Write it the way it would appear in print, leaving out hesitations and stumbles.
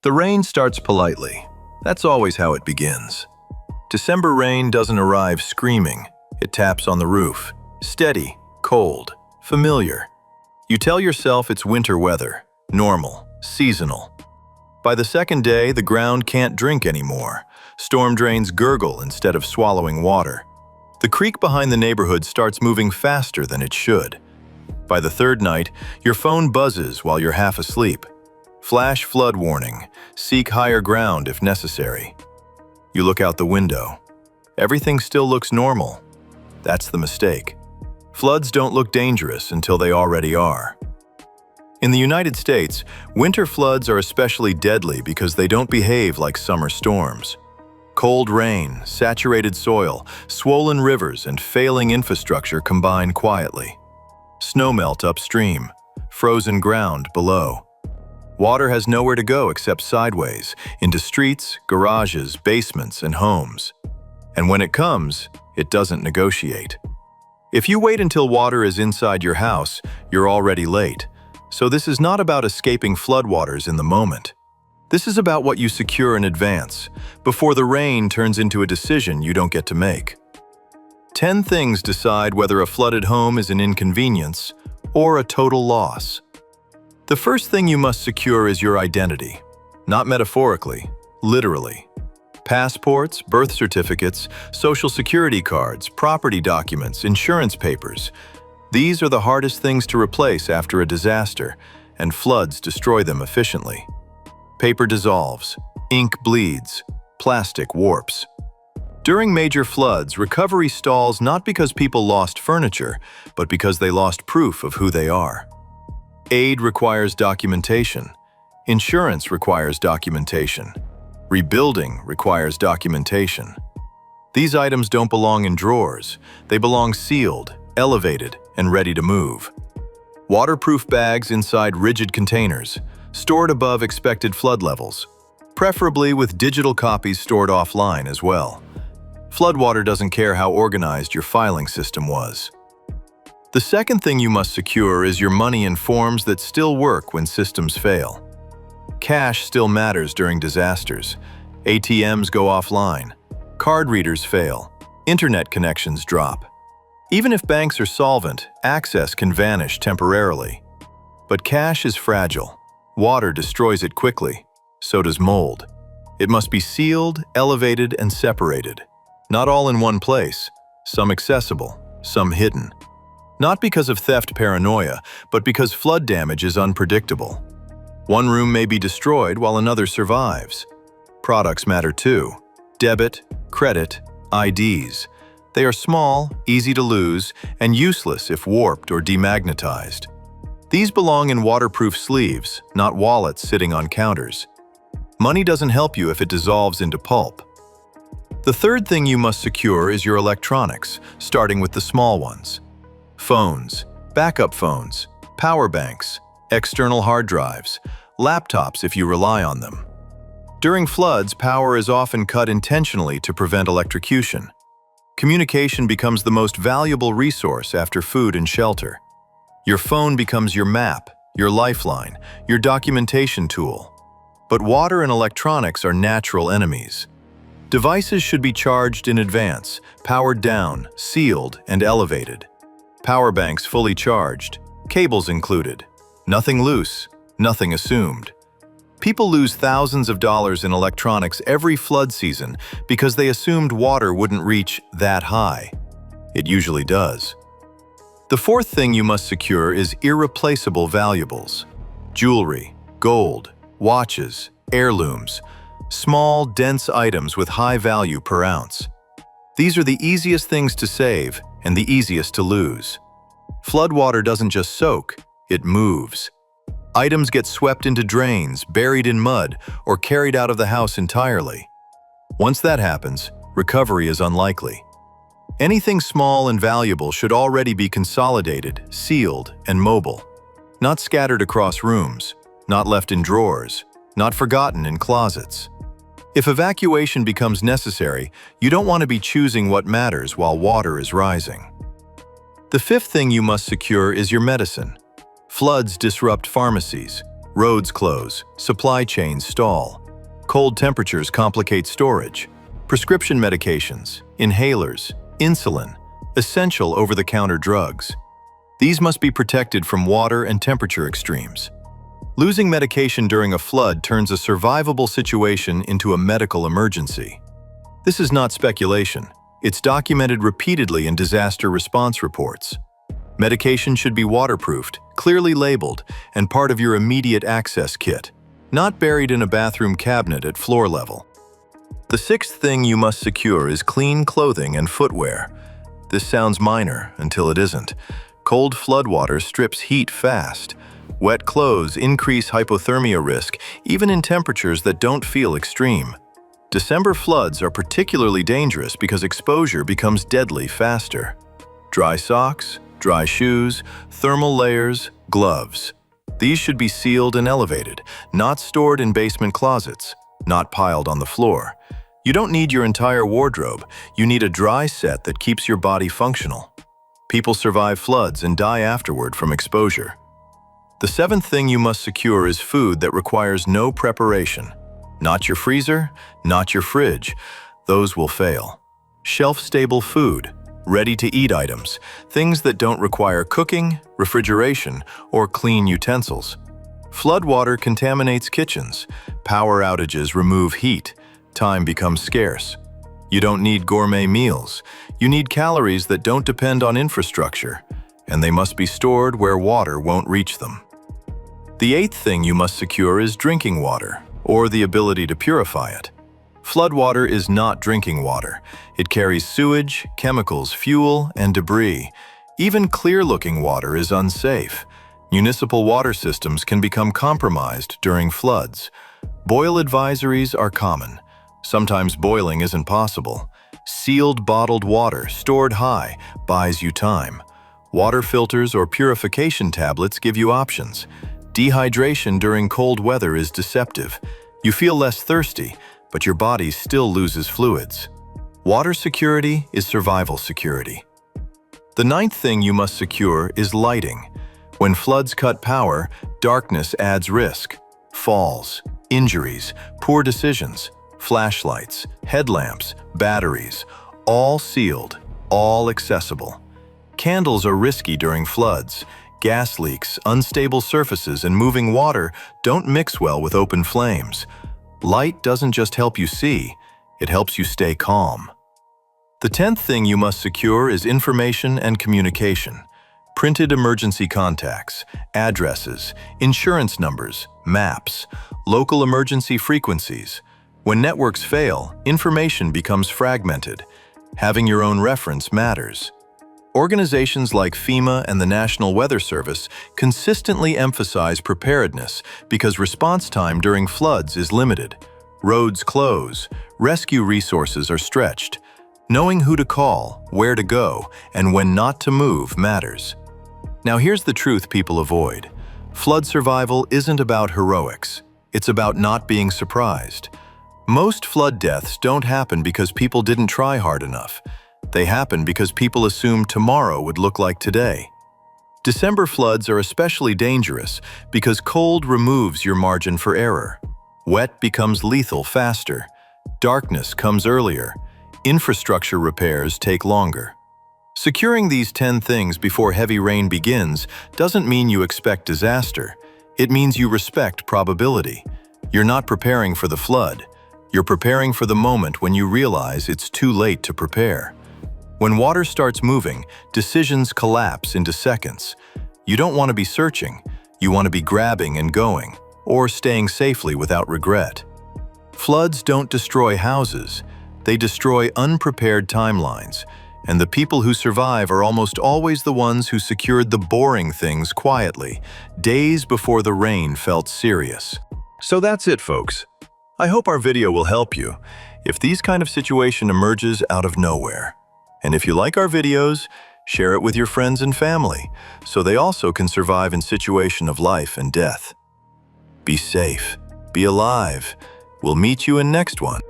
The rain starts politely. That's always how it begins. December rain doesn't arrive screaming. It taps on the roof. Steady, cold, familiar. You tell yourself it's winter weather, normal, seasonal. By the second day, the ground can't drink anymore. Storm drains gurgle instead of swallowing water. The creek behind the neighborhood starts moving faster than it should. By the third night, your phone buzzes while you're half asleep. Flash flood warning. Seek higher ground if necessary. You look out the window. Everything still looks normal. That's the mistake. Floods don't look dangerous until they already are. In the United States, winter floods are especially deadly because they don't behave like summer storms. Cold rain, saturated soil, swollen rivers, and failing infrastructure combine quietly. Snowmelt upstream, frozen ground below. Water has nowhere to go except sideways, into streets, garages, basements, and homes. And when it comes, it doesn't negotiate. If you wait until water is inside your house, you're already late. So this is not about escaping floodwaters in the moment. This is about what you secure in advance, before the rain turns into a decision you don't get to make. 10 things decide whether a flooded home is an inconvenience or a total loss. The first thing you must secure is your identity. Not metaphorically, literally. Passports, birth certificates, social security cards, property documents, insurance papers. These are the hardest things to replace after a disaster, and floods destroy them efficiently. Paper dissolves, ink bleeds, plastic warps. During major floods, recovery stalls not because people lost furniture, but because they lost proof of who they are. Aid requires documentation. Insurance requires documentation. Rebuilding requires documentation. These items don't belong in drawers. They belong sealed, elevated, and ready to move. Waterproof bags inside rigid containers, stored above expected flood levels, preferably with digital copies stored offline as well. Floodwater doesn't care how organized your filing system was. The second thing you must secure is your money in forms that still work when systems fail. Cash still matters during disasters. ATMs go offline. Card readers fail. Internet connections drop. Even if banks are solvent, access can vanish temporarily. But cash is fragile. Water destroys it quickly. So does mold. It must be sealed, elevated, and separated. Not all in one place. Some accessible, some hidden. Not because of theft paranoia, but because flood damage is unpredictable. One room may be destroyed while another survives. Products matter too. Debit, credit, IDs. They are small, easy to lose, and useless if warped or demagnetized. These belong in waterproof sleeves, not wallets sitting on counters. Money doesn't help you if it dissolves into pulp. The third thing you must secure is your electronics, starting with the small ones. Phones, backup phones, power banks, external hard drives, laptops if you rely on them. During floods, power is often cut intentionally to prevent electrocution. Communication becomes the most valuable resource after food and shelter. Your phone becomes your map, your lifeline, your documentation tool. But water and electronics are natural enemies. Devices should be charged in advance, powered down, sealed, and elevated. Power banks fully charged, cables included. Nothing loose, nothing assumed. People lose thousands of dollars in electronics every flood season because they assumed water wouldn't reach that high. It usually does. The fourth thing you must secure is irreplaceable valuables. Jewelry, gold, watches, heirlooms, small, dense items with high value per ounce. These are the easiest things to save and the easiest to lose. Floodwater doesn't just soak, it moves. Items get swept into drains, buried in mud, or carried out of the house entirely. Once that happens, recovery is unlikely. Anything small and valuable should already be consolidated, sealed, and mobile. Not scattered across rooms, not left in drawers, not forgotten in closets. If evacuation becomes necessary, you don't want to be choosing what matters while water is rising. The fifth thing you must secure is your medicine. Floods disrupt pharmacies, Roads close, supply chains stall. Cold temperatures complicate storage. Prescription medications, inhalers, insulin, essential over-the-counter drugs. These must be protected from water and temperature extremes. Losing medication during a flood turns a survivable situation into a medical emergency. This is not speculation. It's documented repeatedly in disaster response reports. Medication should be waterproofed, clearly labeled, and part of your immediate access kit, not buried in a bathroom cabinet at floor level. The sixth thing you must secure is clean clothing and footwear. This sounds minor until it isn't. Cold floodwater strips heat fast. Wet clothes increase hypothermia risk, even in temperatures that don't feel extreme. December floods are particularly dangerous because exposure becomes deadly faster. Dry socks, dry shoes, thermal layers, gloves. These should be sealed and elevated, not stored in basement closets, not piled on the floor. You don't need your entire wardrobe, you need a dry set that keeps your body functional. People survive floods and die afterward from exposure. The seventh thing you must secure is food that requires no preparation. Not your freezer, not your fridge. Those will fail. Shelf-stable food, ready-to-eat items, things that don't require cooking, refrigeration, or clean utensils. Floodwater contaminates kitchens. Power outages remove heat. Time becomes scarce. You don't need gourmet meals. You need calories that don't depend on infrastructure, and they must be stored where water won't reach them. The eighth thing you must secure is drinking water, or the ability to purify it. Floodwater is not drinking water. It carries sewage, chemicals, fuel, and debris. Even clear-looking water is unsafe. Municipal water systems can become compromised during floods. Boil advisories are common. Sometimes boiling isn't possible. Sealed bottled water, stored high, buys you time. Water filters or purification tablets give you options. Dehydration during cold weather is deceptive. You feel less thirsty, but your body still loses fluids. Water security is survival security. The ninth thing you must secure is lighting. When floods cut power, darkness adds risk. Falls, injuries, poor decisions, flashlights, headlamps, batteries, all sealed, all accessible. Candles are risky during floods. Gas leaks, unstable surfaces, and moving water don't mix well with open flames. Light doesn't just help you see, it helps you stay calm. The 10th thing you must secure is information and communication. Printed emergency contacts, addresses, insurance numbers, maps, local emergency frequencies. When networks fail, information becomes fragmented. Having your own reference matters. Organizations like FEMA and the National Weather Service consistently emphasize preparedness because response time during floods is limited. Roads close, rescue resources are stretched. Knowing who to call, where to go, and when not to move matters. Now here's the truth people avoid. Flood survival isn't about heroics. It's about not being surprised. Most flood deaths don't happen because people didn't try hard enough. They happen because people assumed tomorrow would look like today. December floods are especially dangerous because cold removes your margin for error. Wet becomes lethal faster. Darkness comes earlier. Infrastructure repairs take longer. Securing these 10 things before heavy rain begins doesn't mean you expect disaster. It means you respect probability. You're not preparing for the flood. You're preparing for the moment when you realize it's too late to prepare. When water starts moving, decisions collapse into seconds. You don't want to be searching. You want to be grabbing and going, or staying safely without regret. Floods don't destroy houses. They destroy unprepared timelines. And the people who survive are almost always the ones who secured the boring things quietly, days before the rain felt serious. So that's it, folks. I hope our video will help you if these kind of situation emerges out of nowhere. And if you like our videos, share it with your friends and family so they also can survive in situation of life and death. Be safe. Be alive. We'll meet you in next one.